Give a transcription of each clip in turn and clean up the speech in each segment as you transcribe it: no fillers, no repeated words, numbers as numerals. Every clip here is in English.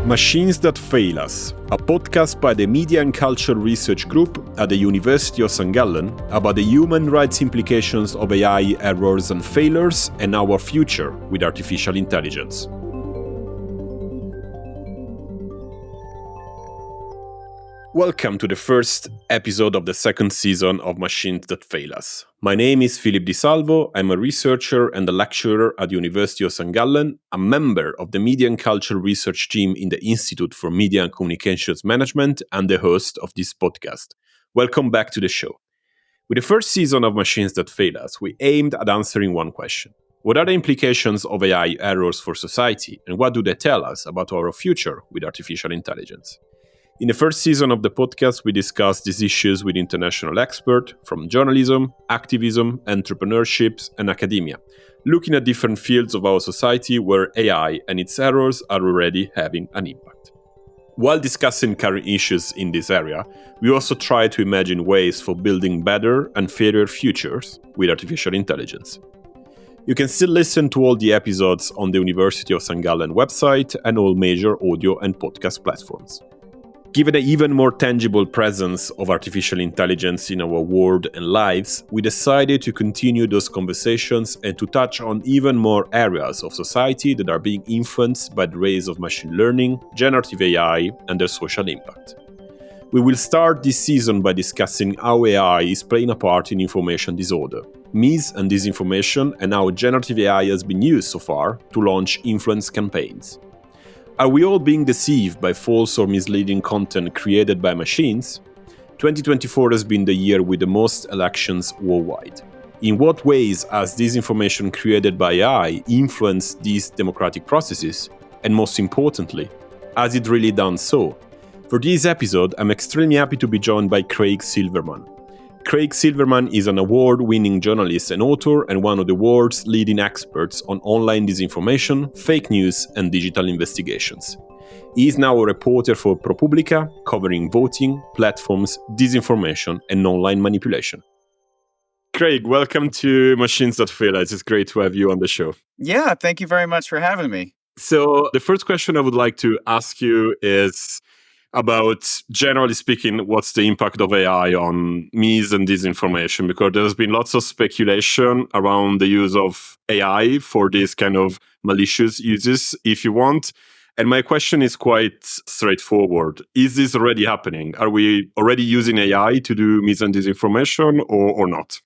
Machines That Fail Us, a podcast by the Media and Culture Research Group at the University of St. Gallen about the human rights implications of AI errors and failures and our future with artificial intelligence. Welcome to the first episode of the second season of Machines That Fail Us. My name is Philip Di Salvo. I'm a researcher and a lecturer at the University of St. Gallen, a member of the Media and Culture Research team in the Institute for Media and Communications Management, and the host of this podcast. Welcome back to the show. With the first season of Machines That Fail Us, we aimed at answering one question. What are the implications of AI errors for society, and what do they tell us about our future with artificial intelligence? In the first season of the podcast, we discussed these issues with international experts from journalism, activism, entrepreneurship, and academia, looking at different fields of our society where AI and its errors are already having an impact. While discussing current issues in this area, we also try to imagine ways for building better and fairer futures with artificial intelligence. You can still listen to all the episodes on the University of St. Gallen website and all major audio and podcast platforms. Given the even more tangible presence of artificial intelligence in our world and lives, we decided to continue those conversations and to touch on even more areas of society that are being influenced by the rise of machine learning, generative AI, and their social impact. We will start this season by discussing how AI is playing a part in information disorder, mis and disinformation, and how generative AI has been used so far to launch influence campaigns. Are we all being deceived by false or misleading content created by machines? 2024 has been the year with the most elections worldwide. In what ways has disinformation created by AI influenced these democratic processes? And most importantly, has it really done so? For this episode, I'm extremely happy to be joined by Craig Silverman. Craig Silverman is an award-winning journalist and author and one of the world's leading experts on online disinformation, fake news, and digital investigations. He is now a reporter for ProPublica, covering voting, platforms, disinformation, and online manipulation. Craig, welcome to Machines That Fail Us. It's great to have you on the show. Yeah, thank you very much for having me. So the first question I would like to ask you is about, generally speaking, what's the impact of AI on mis and disinformation? Because there's been lots of speculation around the use of AI for these kind of malicious uses, if you want. And my question is quite straightforward. Is this already happening? Are we already using AI to do mis and disinformation or not?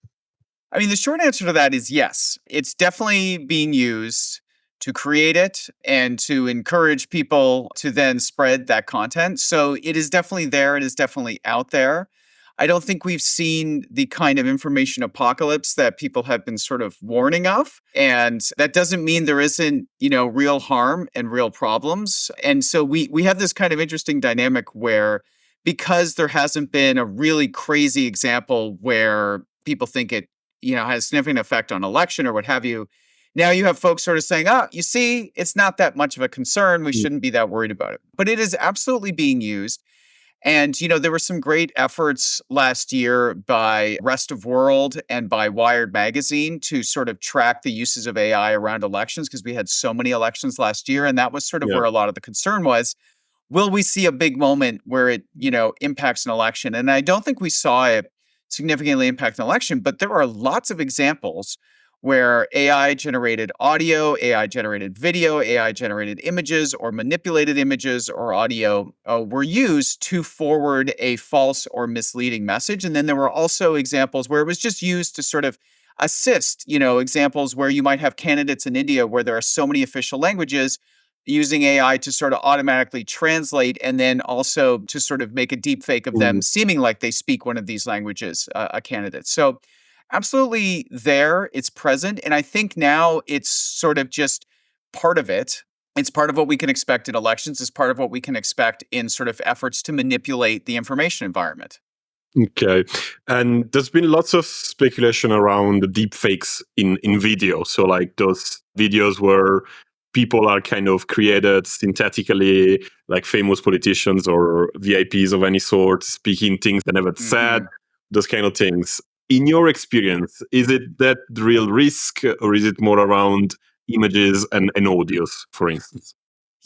I mean, the short answer to that is yes. It's definitely being used to create it and to encourage people to then spread that content. So it is definitely there. It is definitely out there. I don't think we've seen the kind of information apocalypse that people have been sort of warning of. And that doesn't mean there isn't, real harm and real problems. And so we have this kind of interesting dynamic where, because there hasn't been a really crazy example where people think it, has a significant effect on election or what have you, now you have folks sort of saying, you see, it's not that much of a concern. We shouldn't be that worried about it. But it is absolutely being used. And, there were some great efforts last year by Rest of World and by Wired Magazine to sort of track the uses of AI around elections, because we had so many elections last year. And that was sort of where a lot of the concern was. Will we see a big moment where it, impacts an election? And I don't think we saw it significantly impact an election, but there are lots of examples where AI-generated audio, AI-generated video, AI-generated images, or manipulated images or audio were used to forward a false or misleading message. And then there were also examples where it was just used to sort of assist, examples where you might have candidates in India where there are so many official languages, using AI to sort of automatically translate and then also to sort of make a deep fake of them seeming like they speak one of these languages, a candidate. So absolutely there, it's present. And I think now it's sort of just part of it. It's part of what we can expect in elections. It's part of what we can expect in sort of efforts to manipulate the information environment. Okay. And there's been lots of speculation around the deep fakes in video. So like those videos where people are kind of created synthetically, like famous politicians or VIPs of any sort, speaking things they never said, those kind of things. In your experience, is it that the real risk, or is it more around images and audios, for instance?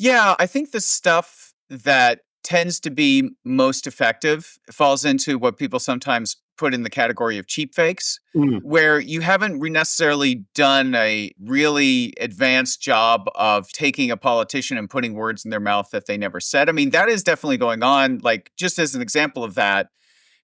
Yeah, I think the stuff that tends to be most effective falls into what people sometimes put in the category of cheap fakes, Mm, where you haven't necessarily done a really advanced job of taking a politician and putting words in their mouth that they never said. I mean, that is definitely going on. Like, just as an example of that,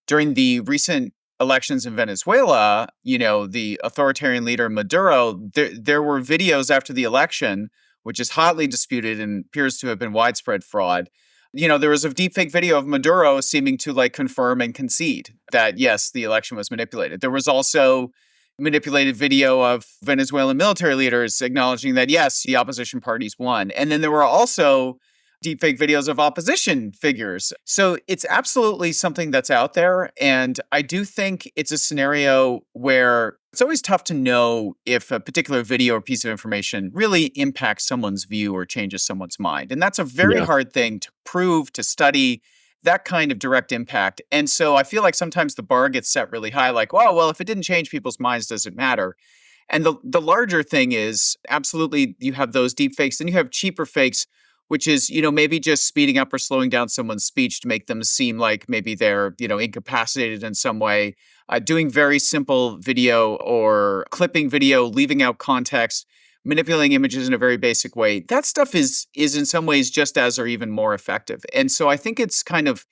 during the recent elections in Venezuela, the authoritarian leader Maduro, there were videos after the election, which is hotly disputed and appears to have been widespread fraud. There was a deepfake video of Maduro seeming to like confirm and concede that yes, the election was manipulated. There was also manipulated video of Venezuelan military leaders acknowledging that yes, the opposition parties won. And then there were also deepfake videos of opposition figures. So it's absolutely something that's out there. And I do think it's a scenario where it's always tough to know if a particular video or piece of information really impacts someone's view or changes someone's mind. And that's a very yeah. hard thing to prove, to study that kind of direct impact. And so I feel like sometimes the bar gets set really high, like, oh, well, if it didn't change people's minds, does it matter? And the larger thing is absolutely you have those deep fakes, then you have cheaper fakes, which is, maybe just speeding up or slowing down someone's speech to make them seem like maybe they're, incapacitated in some way, doing very simple video or clipping video, leaving out context, manipulating images in a very basic way. That stuff is in some ways just as or even more effective. And so I think it's kind of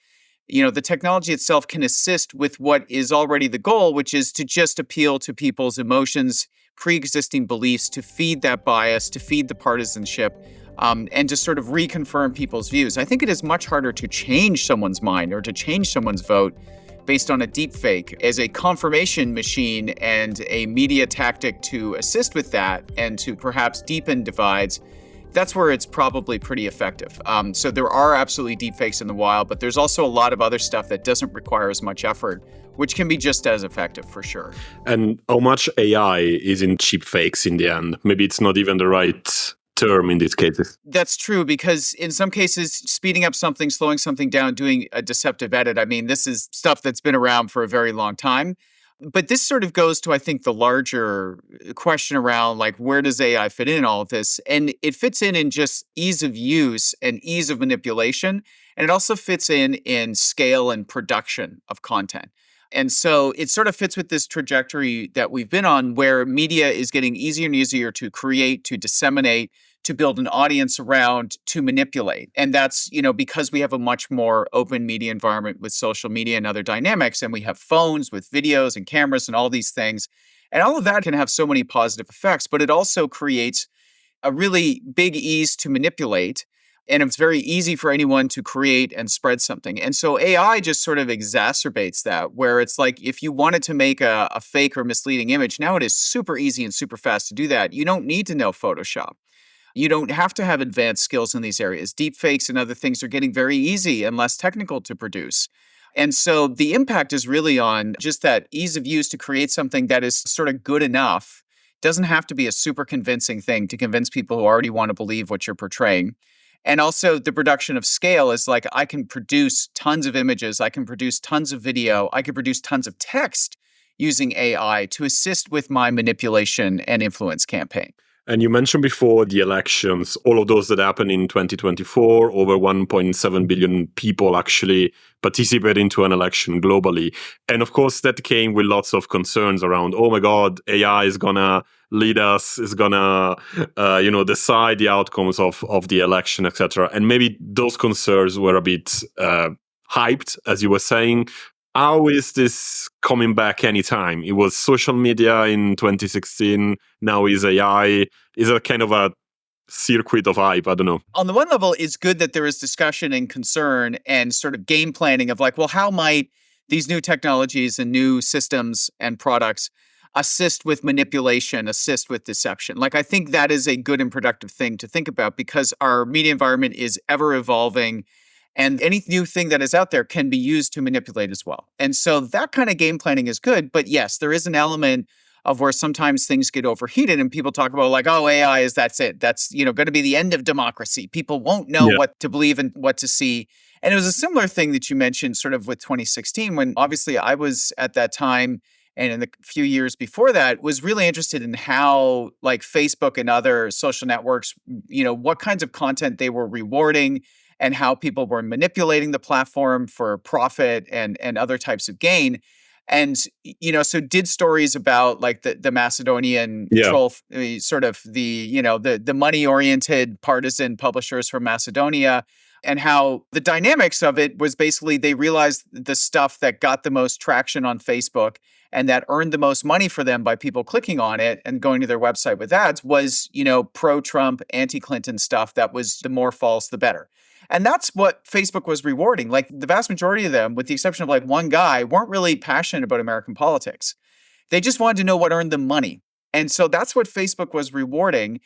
the technology itself can assist with what is already the goal, which is to just appeal to people's emotions, pre-existing beliefs, to feed that bias, to feed the partisanship, and to sort of reconfirm people's views. I think it is much harder to change someone's mind or to change someone's vote based on a deep fake as a confirmation machine and a media tactic to assist with that and to perhaps deepen divides. That's where it's probably pretty effective. So there are absolutely deepfakes in the wild, but there's also a lot of other stuff that doesn't require as much effort, which can be just as effective for sure. And how much AI is in cheap fakes in the end? Maybe it's not even the right term in these cases. That's true, because in some cases, speeding up something, slowing something down, doing a deceptive edit, I mean, this is stuff that's been around for a very long time. But this sort of goes to, I think, the larger question around like, where does AI fit in all of this? And it fits in just ease of use and ease of manipulation. And it also fits in scale and production of content. And so it sort of fits with this trajectory that we've been on where media is getting easier and easier to create, to disseminate, to build an audience around, to manipulate. And that's, because we have a much more open media environment with social media and other dynamics, and we have phones with videos and cameras and all these things. And all of that can have so many positive effects, but it also creates a really big ease to manipulate. And it's very easy for anyone to create and spread something. And so AI just sort of exacerbates that, where it's like if you wanted to make a fake or misleading image, now it is super easy and super fast to do that. You don't need to know Photoshop. You don't have to have advanced skills in these areas. Deep fakes and other things are getting very easy and less technical to produce. And so the impact is really on just that ease of use to create something that is sort of good enough. Doesn't have to be a super convincing thing to convince people who already want to believe what you're portraying. And also the production of scale is like I can produce tons of images, I can produce tons of video, I can produce tons of text using AI to assist with my manipulation and influence campaign. And you mentioned before the elections, all of those that happened in 2024, over 1.7 billion people actually participated into an election globally. And of course, that came with lots of concerns around, oh my God, AI is going to lead us, is going to, decide the outcomes of the election, etc. And maybe those concerns were a bit hyped, as you were saying. How is this coming back anytime? It was social media in 2016. Now is AI. Is a kind of a circuit of hype? I don't know. On the one level, it's good that there is discussion and concern and sort of game planning of like, well, how might these new technologies and new systems and products assist with manipulation, assist with deception? Like, I think that is a good and productive thing to think about because our media environment is ever evolving. And any new thing that is out there can be used to manipulate as well. And so that kind of game planning is good. But yes, there is an element of where sometimes things get overheated and people talk about like, oh, AI is that's it. That's, going to be the end of democracy. People won't know what to believe and what to see. And it was a similar thing that you mentioned sort of with 2016 when obviously I was at that time and in the few years before that, was really interested in how like Facebook and other social networks, what kinds of content they were rewarding and how people were manipulating the platform for profit and other types of gain. And so did stories about like the Macedonian Yeah. troll, sort of the money oriented partisan publishers from Macedonia, and how the dynamics of it was basically they realized the stuff that got the most traction on Facebook and that earned the most money for them by people clicking on it and going to their website with ads was, pro-Trump, anti-Clinton stuff that was the more false, the better. And that's what Facebook was rewarding. Like the vast majority of them, with the exception of like one guy, weren't really passionate about American politics. They just wanted to know what earned them money. And so that's what Facebook was rewarding.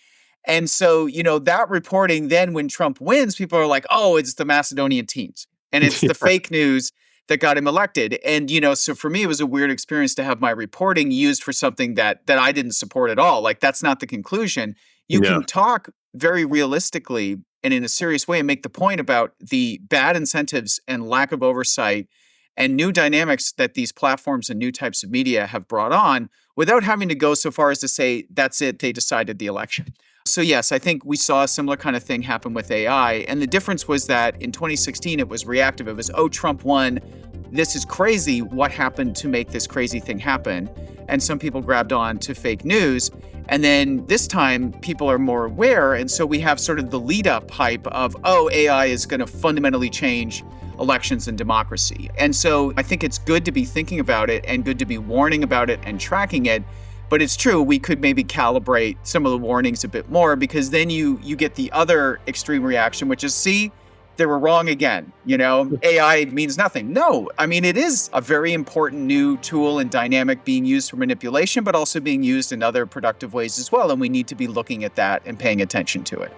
And so, that reporting then when Trump wins, people are like, oh, it's the Macedonian teens and it's the fake news that got him elected. And, so for me, it was a weird experience to have my reporting used for something that I didn't support at all. Like, that's not the conclusion. You Yeah. can talk very realistically and in a serious way and make the point about the bad incentives and lack of oversight and new dynamics that these platforms and new types of media have brought on without having to go so far as to say, that's it, they decided the election. So yes, I think we saw a similar kind of thing happen with AI. And the difference was that in 2016, it was reactive. It was, oh, Trump won. This is crazy. What happened to make this crazy thing happen? And some people grabbed on to fake news. And then this time, people are more aware. And so we have sort of the lead up hype of, oh, AI is going to fundamentally change elections and democracy. And so I think it's good to be thinking about it and good to be warning about it and tracking it. But it's true, we could maybe calibrate some of the warnings a bit more, because then you get the other extreme reaction, which is, see, they were wrong again. AI means nothing. No, I mean, it is a very important new tool and dynamic being used for manipulation, but also being used in other productive ways as well. And we need to be looking at that and paying attention to it.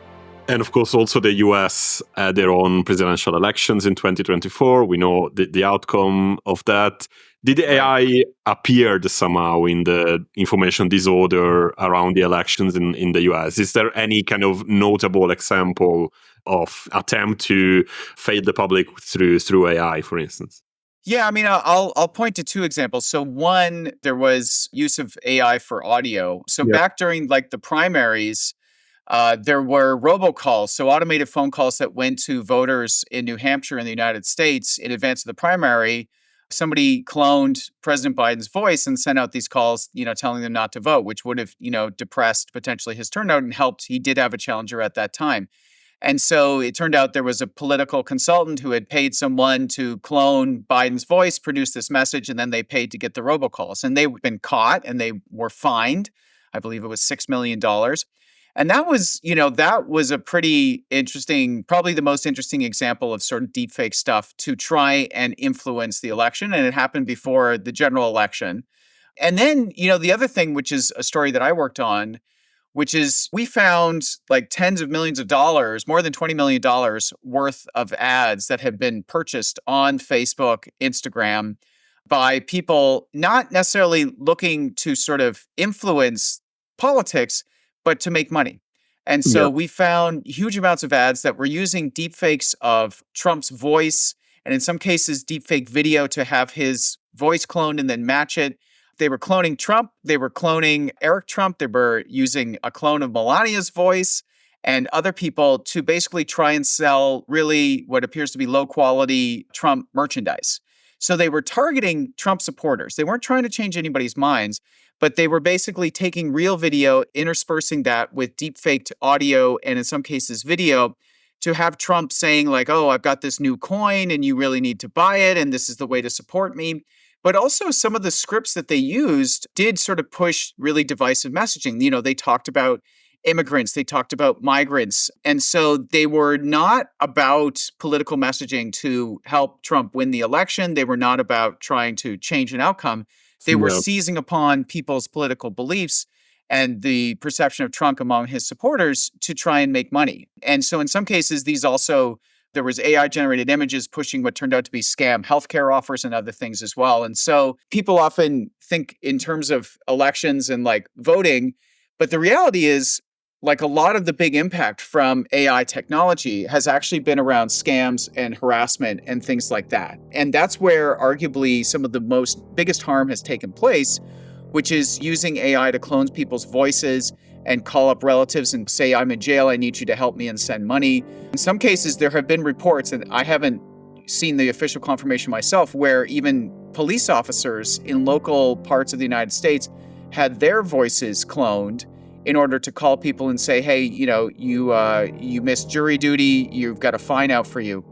And of course, also the US had their own presidential elections in 2024. We know the outcome of that. Did AI appear somehow in the information disorder around the elections in the US? Is there any kind of notable example of attempt to fade the public through AI, for instance? Yeah, I mean, I'll point to two examples. So one, there was use of AI for audio. So back during like the primaries, there were robocalls, so automated phone calls that went to voters in New Hampshire in the United States in advance of the primary. Somebody cloned President Biden's voice and sent out these calls, telling them not to vote, which would have, depressed potentially his turnout and helped. He did have a challenger at that time. And so it turned out there was a political consultant who had paid someone to clone Biden's voice, produce this message, and then they paid to get the robocalls. And they've been caught and they were fined. I believe it was $6 million. And that was a pretty interesting, probably the most interesting example of sort of deepfake stuff to try and influence the election. And it happened before the general election. And then, the other thing, which is a story that I worked on, which is we found like tens of millions of dollars, more than $20 million worth of ads that have been purchased on Facebook, Instagram by people not necessarily looking to sort of influence politics, but to make money. And so we found huge amounts of ads that were using deepfakes of Trump's voice, and in some cases, deepfake video to have his voice cloned and then match it. They were cloning Trump. They were cloning Eric Trump. They were using a clone of Melania's voice and other people to basically try and sell really what appears to be low quality Trump merchandise. So they were targeting Trump supporters. They weren't trying to change anybody's minds, but they were basically taking real video, interspersing that with deepfaked audio and in some cases video to have Trump saying like, oh, I've got this new coin and you really need to buy it and this is the way to support me. But also some of the scripts that they used did sort of push really divisive messaging. They talked about immigrants, they talked about migrants. And so they were not about political messaging to help Trump win the election. They were not about trying to change an outcome. They were seizing upon people's political beliefs and the perception of Trump among his supporters to try and make money. And so in some cases, there was AI generated images pushing what turned out to be scam healthcare offers and other things as well. And so people often think in terms of elections and like voting, but the reality is like a lot of the big impact from AI technology has actually been around scams and harassment and things like that. And that's where arguably some of the most biggest harm has taken place, which is using AI to clone people's voices and call up relatives and say, I'm in jail, I need you to help me and send money. In some cases, there have been reports, and I haven't seen the official confirmation myself, where even police officers in local parts of the United States had their voices cloned in order to call people and say, hey, you missed jury duty, you've got a fine out for you.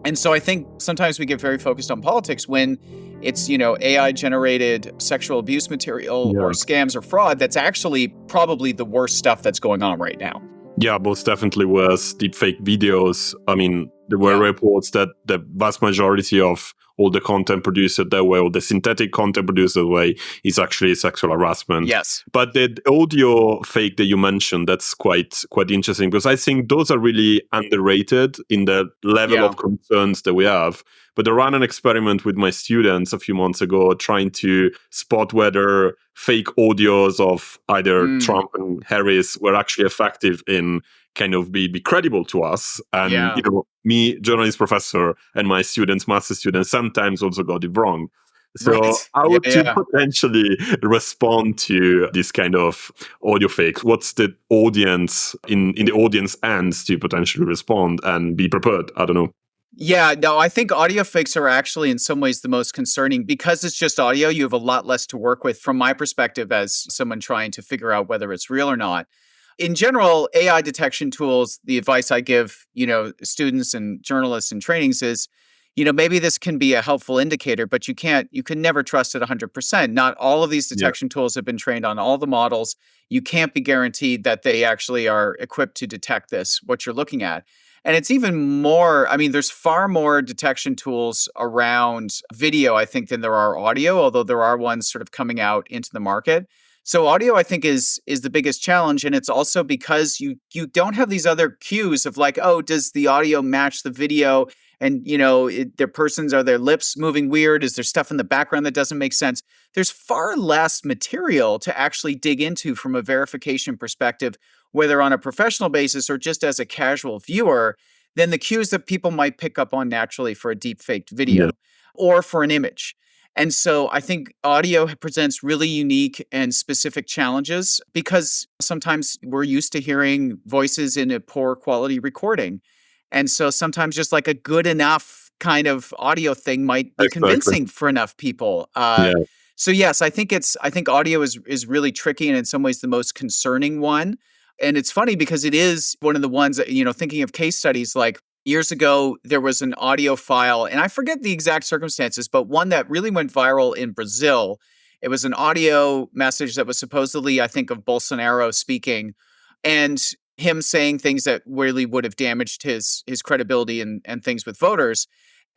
And so I think sometimes we get very focused on politics when it's, AI generated sexual abuse material or Yeah. scams or fraud that's actually probably the worst stuff that's going on right now. Yeah, most definitely was deepfake videos. I mean, there were reports that the vast majority of all the content produced that way, or the synthetic content produced that way, is actually sexual harassment. Yes. But the audio fake that you mentioned, that's quite interesting, because I think those are really underrated in the level of concerns that we have. But I ran an experiment with my students a few months ago, trying to spot whether fake audios of either Trump and Harris were actually effective in kind of be credible to us. And, me, journalist professor, and my students, master students, sometimes also got it wrong. So how to potentially respond to this kind of audio fakes? What's the audience in the audience ends to potentially respond and be prepared? I don't know. Yeah, no, I think audio fakes are actually in some ways the most concerning because it's just audio. You have a lot less to work with from my perspective as someone trying to figure out whether it's real or not. In general, AI detection tools, the advice I give, students and journalists and trainings is, maybe this can be a helpful indicator, but you can never trust it 100%. Not all of these detection tools have been trained on all the models. You can't be guaranteed that they actually are equipped to detect what you're looking at. And it's even more, there's far more detection tools around video, I think, than there are audio, although there are ones sort of coming out into the market. So audio, I think, is the biggest challenge. And it's also because you don't have these other cues of like, oh, does the audio match the video? And, are their lips moving weird? Is there stuff in the background that doesn't make sense? There's far less material to actually dig into from a verification perspective, whether on a professional basis or just as a casual viewer, than the cues that people might pick up on naturally for a deep faked video or for an image. And so I think audio presents really unique and specific challenges because sometimes we're used to hearing voices in a poor quality recording. And so sometimes just like a good enough kind of audio thing might be convincing for enough people. So yes, I think audio is really tricky and in some ways the most concerning one. And it's funny because it is one of the ones that, thinking of case studies, like years ago, there was an audio file, and I forget the exact circumstances, but one that really went viral in Brazil. It was an audio message that was supposedly, I think, of Bolsonaro speaking and him saying things that really would have damaged his credibility and things with voters.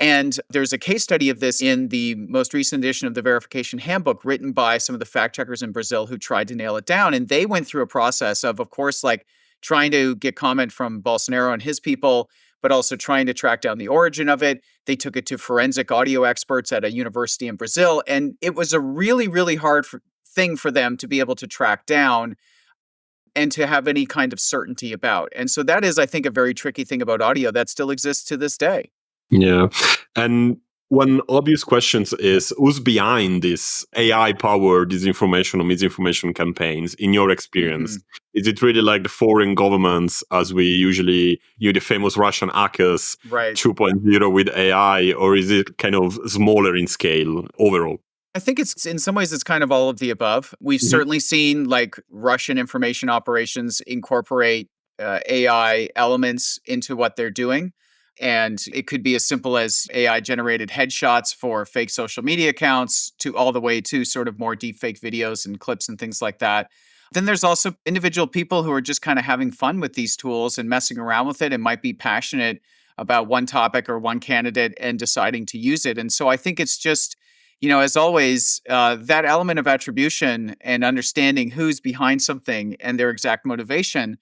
And there's a case study of this in the most recent edition of the Verification Handbook written by some of the fact checkers in Brazil who tried to nail it down. And they went through a process of course, like trying to get comment from Bolsonaro and his people, but also trying to track down the origin of it. They took it to forensic audio experts at a university in Brazil. And it was a really, really hard thing for them to be able to track down and to have any kind of certainty about. And so that is, I think, a very tricky thing about audio that still exists to this day. Yeah. And one obvious question is, who's behind this AI-powered disinformation or misinformation campaigns, in your experience? Is it really like the foreign governments, as we usually, the famous Russian hackers 2.0 with AI, or is it kind of smaller in scale overall? I think it's in some ways it's kind of all of the above. We've certainly seen like Russian information operations incorporate AI elements into what they're doing. And it could be as simple as AI generated headshots for fake social media accounts to all the way to sort of more deep fake videos and clips and things like that. Then there's also individual people who are just kind of having fun with these tools and messing around with it and might be passionate about one topic or one candidate and deciding to use it. And so I think it's just, as always, that element of attribution and understanding who's behind something and their exact motivation,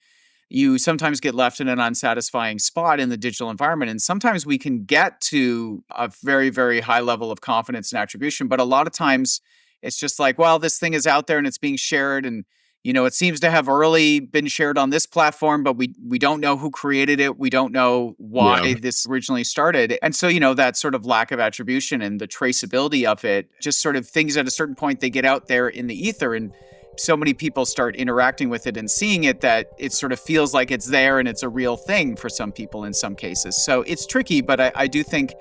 you sometimes get left in an unsatisfying spot in the digital environment. And sometimes we can get to a very, very high level of confidence and attribution. But a lot of times it's just like, well, this thing is out there and it's being shared. And, It seems to have early been shared on this platform, but we don't know who created it. We don't know Yeah. why this originally started. And so, that sort of lack of attribution and the traceability of it, just sort of things at a certain point they get out there in the ether, and so many people start interacting with it and seeing it that it sort of feels like it's there and it's a real thing for some people in some cases. So it's tricky, but I do think,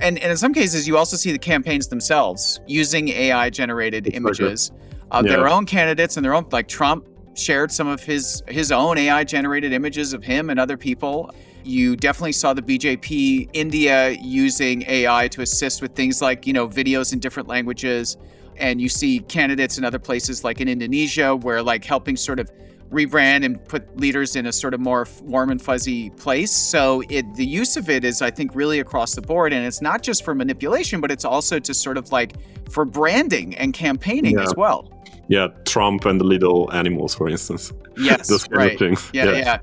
and in some cases, you also see the campaigns themselves using AI generated images of their own candidates and their own, like Trump shared some of his own AI generated images of him and other people. You definitely saw the BJP India using AI to assist with things like, videos in different languages. And you see candidates in other places like in Indonesia where like helping sort of rebrand and put leaders in a sort of more warm and fuzzy place. So the use of it is, I think, really across the board. And it's not just for manipulation, but it's also to sort of like for branding and campaigning as well. Yeah, Trump and the little animals, for instance. Yes, those kind of things. Yeah.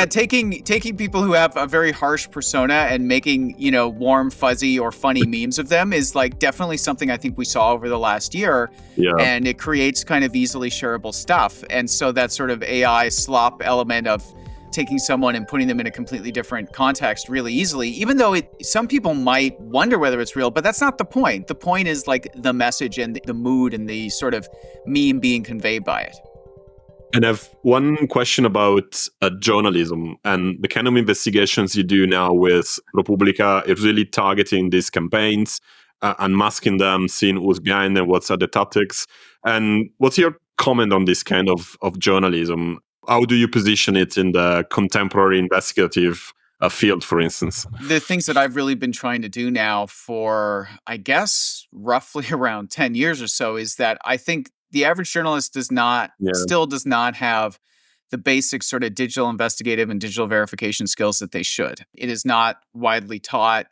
Taking people who have a very harsh persona and making, warm, fuzzy, or funny memes of them is like definitely something I think we saw over the last year. Yeah. And it creates kind of easily shareable stuff. And so that sort of AI slop element of taking someone and putting them in a completely different context really easily, even though some people might wonder whether it's real, but that's not the point. The point is like the message and the mood and the sort of meme being conveyed by it. And I have one question about journalism and the kind of investigations you do now with ProPublica is really targeting these campaigns, unmasking them, seeing who's behind them, what's at the tactics. And what's your comment on this kind of journalism? How do you position it in the contemporary investigative field, for instance? The things that I've really been trying to do now for, I guess, roughly around 10 years or so is that I think the average journalist still does not have the basic sort of digital investigative and digital verification skills that they should. It is not widely taught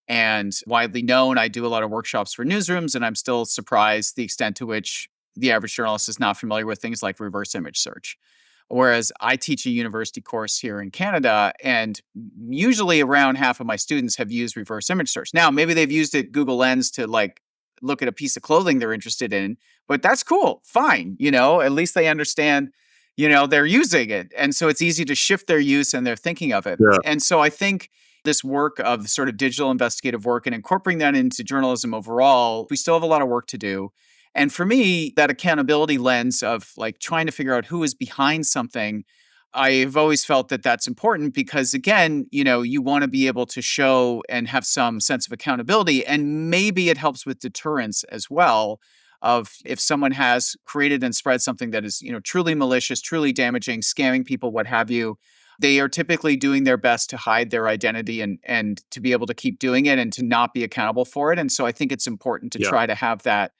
and widely known. I do a lot of workshops for newsrooms, and I'm still surprised the extent to which the average journalist is not familiar with things like reverse image search. Whereas I teach a university course here in Canada, and usually around half of my students have used reverse image search. Now, maybe they've used it Google Lens to like look at a piece of clothing they're interested in, but that's cool. Fine. At least they understand, they're using it. And so it's easy to shift their use and their thinking of it. Yeah. And so I think this work of sort of digital investigative work and incorporating that into journalism overall, we still have a lot of work to do. And for me, that accountability lens of like trying to figure out who is behind something, I've always felt that that's important because, again, you want to be able to show and have some sense of accountability. And maybe it helps with deterrence as well of if someone has created and spread something that is, truly malicious, truly damaging, scamming people, what have you. They are typically doing their best to hide their identity and to be able to keep doing it and to not be accountable for it. And so I think it's important to try to have that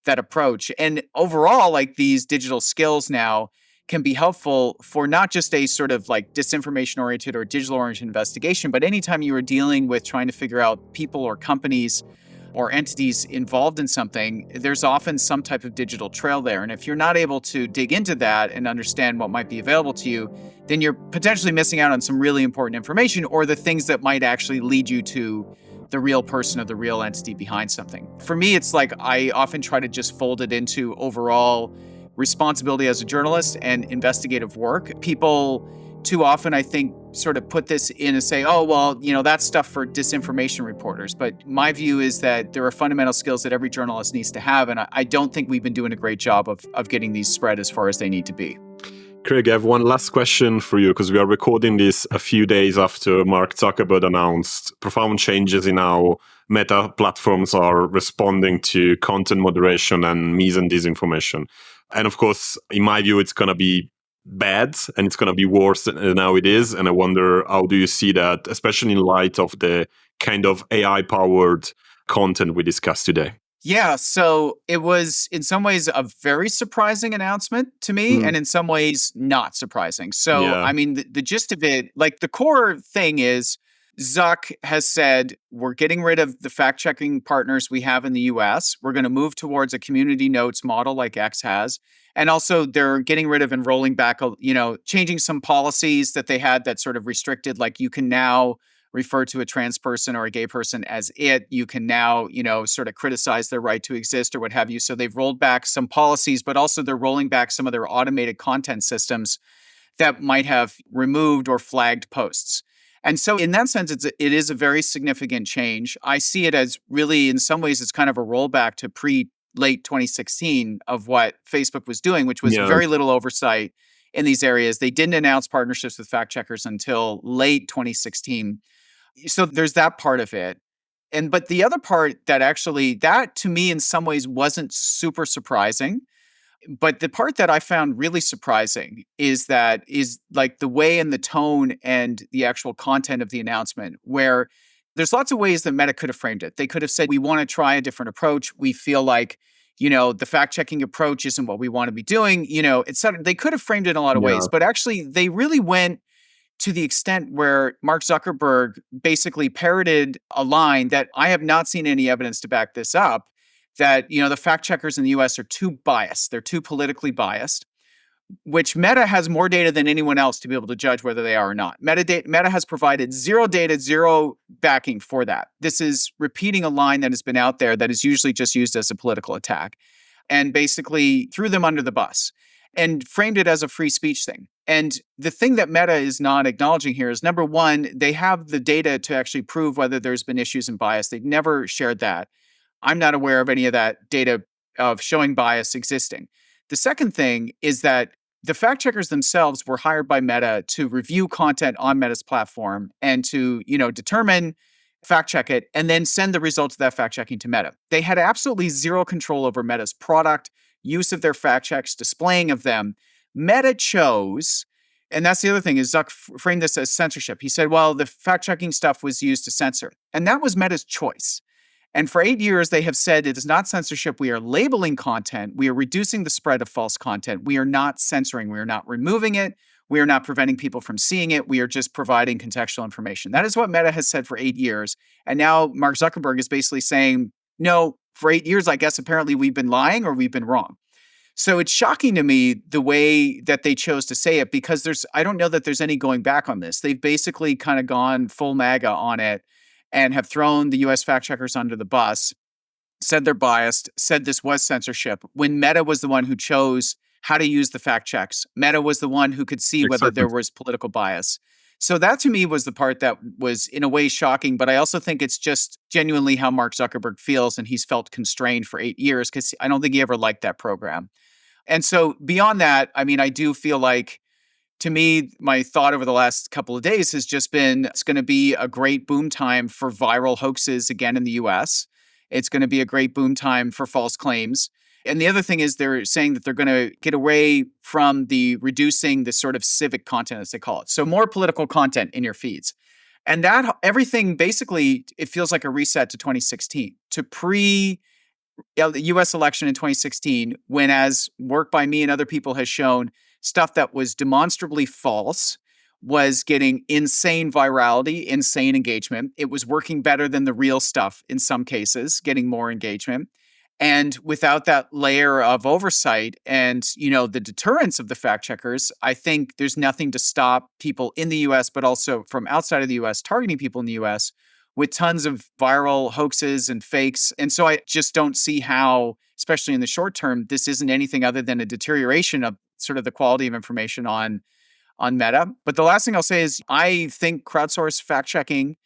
approach. And overall, like these digital skills now can be helpful for not just a sort of like disinformation oriented or digital oriented investigation, but anytime you are dealing with trying to figure out people or companies or entities involved in something, there's often some type of digital trail there. And if you're not able to dig into that and understand what might be available to you, then you're potentially missing out on some really important information or the things that might actually lead you to the real person or the real entity behind something. For me, it's like I often try to just fold it into overall responsibility as a journalist and investigative work. People too often, I think, sort of put this in and say, oh, well, that's stuff for disinformation reporters. But my view is that there are fundamental skills that every journalist needs to have. And I don't think we've been doing a great job of getting these spread as far as they need to be. Craig, I have one last question for you because we are recording this a few days after Mark Zuckerberg announced profound changes in how meta platforms are responding to content moderation and mis and disinformation. And of course, in my view, it's going to be bad and it's going to be worse than how it is. And I wonder, how do you see that, especially in light of the kind of AI-powered content we discussed today? Yeah, so it was in some ways a very surprising announcement to me, and in some ways not surprising. So, I mean, the gist of it, like the core thing is Zuck has said, we're getting rid of the fact-checking partners we have in the US. We're going to move towards a community notes model like X has. And also they're getting rid of and rolling back, changing some policies that they had that sort of restricted, like you can now refer to a trans person or a gay person as it. You can now, sort of criticize their right to exist or what have you. So they've rolled back some policies, but also they're rolling back some of their automated content systems that might have removed or flagged posts. And so in that sense, it is a very significant change. I see it as really, in some ways, it's kind of a rollback to late 2016 of what Facebook was doing, which was Yeah. very little oversight in these areas. They didn't announce partnerships with fact checkers until late 2016. So there's that part of it. But the other part that to me in some ways wasn't super surprising. But the part that I found really surprising is like the way and the tone and the actual content of the announcement, where there's lots of ways that Meta could have framed it. They could have said, we want to try a different approach. We feel like, the fact-checking approach isn't what we want to be doing, etc. They could have framed it in a lot of ways, but actually they really went to the extent where Mark Zuckerberg basically parroted a line that I have not seen any evidence to back this up, that, the fact checkers in the US are too biased. They're too politically biased, which Meta has more data than anyone else to be able to judge whether they are or not. Meta has provided zero data, zero backing for that. This is repeating a line that has been out there that is usually just used as a political attack, and basically threw them under the bus and framed it as a free speech thing. And the thing that Meta is not acknowledging here is, number one, they have the data to actually prove whether there's been issues in bias. They've never shared that. I'm not aware of any of that data of showing bias existing. The second thing is that the fact checkers themselves were hired by Meta to review content on Meta's platform and to, determine, fact check it, and then send the results of that fact checking to Meta. They had absolutely zero control over Meta's product, use of their fact checks, displaying of them. Meta chose, and that's the other thing, is Zuck framed this as censorship. He said, well, the fact checking stuff was used to censor. And that was Meta's choice. And for 8 years, they have said it is not censorship. We are labeling content. We are reducing the spread of false content. We are not censoring. We are not removing it. We are not preventing people from seeing it. We are just providing contextual information. That is what Meta has said for 8 years. And now Mark Zuckerberg is basically saying, no, for 8 years, I guess apparently we've been lying or we've been wrong. So it's shocking to me the way that they chose to say it, because I don't know that there's any going back on this. They've basically kind of gone full MAGA on it and have thrown the US fact checkers under the bus, said they're biased, said this was censorship, when Meta was the one who chose how to use the fact checks. Meta was the one who could see whether there was political bias. So that to me was the part that was in a way shocking, but I also think it's just genuinely how Mark Zuckerberg feels, and he's felt constrained for 8 years because I don't think he ever liked that program. And so beyond that, I mean, I do feel like, to me, my thought over the last couple of days has just been, it's going to be a great boom time for viral hoaxes again in the US. It's going to be a great boom time for false claims. And the other thing is they're saying that they're going to get away from reducing the sort of civic content, as they call it. So more political content in your feeds. And that everything basically, it feels like a reset to 2016, to the US election in 2016, when, as work by me and other people has shown, stuff that was demonstrably false was getting insane virality, insane engagement. It was working better than the real stuff in some cases, getting more engagement. And without that layer of oversight and, the deterrence of the fact checkers, I think there's nothing to stop people in the US, but also from outside of the US, targeting people in the US with tons of viral hoaxes and fakes. And so I just don't see how, especially in the short term, this isn't anything other than a deterioration of sort of the quality of information on Meta. But the last thing I'll say is I think crowdsourced fact checking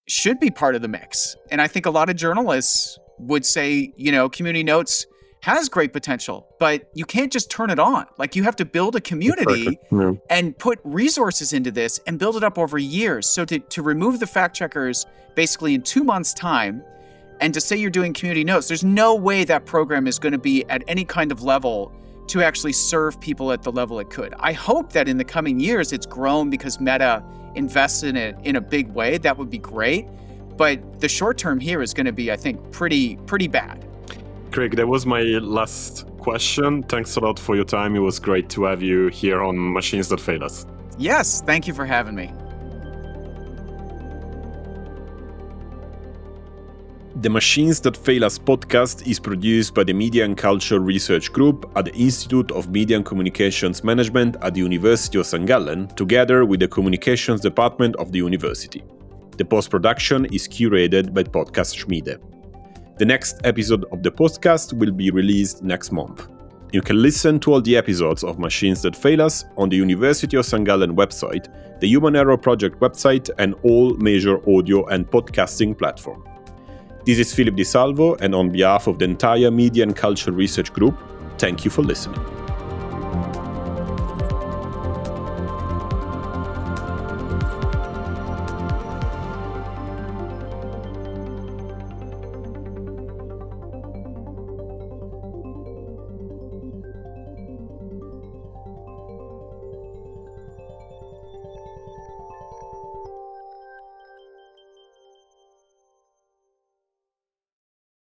should be part of the mix. And I think a lot of journalists would say, Community Notes has great potential, but you can't just turn it on. Like, you have to build a community and put resources into this and build it up over years. So to remove the fact checkers basically in 2 months' time and to say you're doing Community Notes, there's no way that program is going to be at any kind of level to actually serve people at the level it could. I hope that in the coming years it's grown because Meta invests in it in a big way. That would be great. But the short term here is going to be, I think, pretty bad. Craig, that was my last question. Thanks a lot for your time. It was great to have you here on Machines That Fail Us. Yes, thank you for having me. The Machines That Fail Us podcast is produced by the Media and Culture Research Group at the Institute of Media and Communications Management at the University of St. Gallen, together with the Communications Department of the university. The post-production is curated by Podcast Schmiede. The next episode of the podcast will be released next month. You can listen to all the episodes of Machines That Fail Us on the University of St. Gallen website, the Human Error Project website, and all major audio and podcasting platforms. This is Philip Di Salvo, and on behalf of the entire Media and Culture Research Group, thank you for listening.